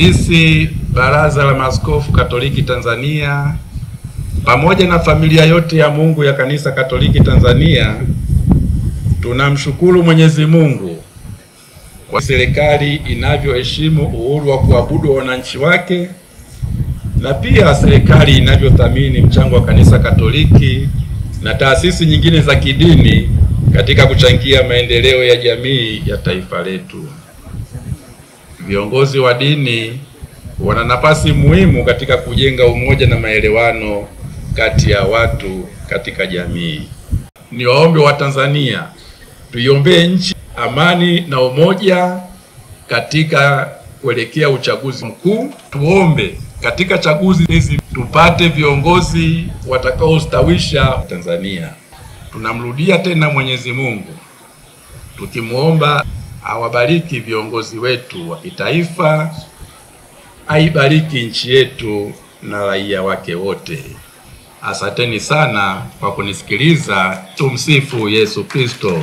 Sisi Baraza la Maaskofu Katoliki Tanzania pamoja na familia yote ya Mungu ya Kanisa Katoliki Tanzania tunamshukuru Mwenyezi Mungu kwa serikali inavyoheshimu uhuru wa kuabudu wa wananchi wake, na pia serikali inavyothamini mchango wa Kanisa Katoliki na taasisi nyingine za kidini katika kuchangia maendeleo ya jamii ya taifa letu. Viongozi wa dini wana nafasi muhimu katika kujenga umoja na maelewano kati ya watu katika jamii. Niwaombe wa Tanzania tuiombee nchi amani na umoja katika kuelekea uchaguzi mkuu. Tuombe katika chaguzi hizi tupate viongozi watakaostawisha Tanzania. Tunamrudia tena Mwenyezi Mungu tukimuomba awabariki viongozi wetu wa kitaifa, aibariki nchi yetu na raia wake wote. Asanteni sana kwa kunisikiliza. Tumsifu Yesu Kristo.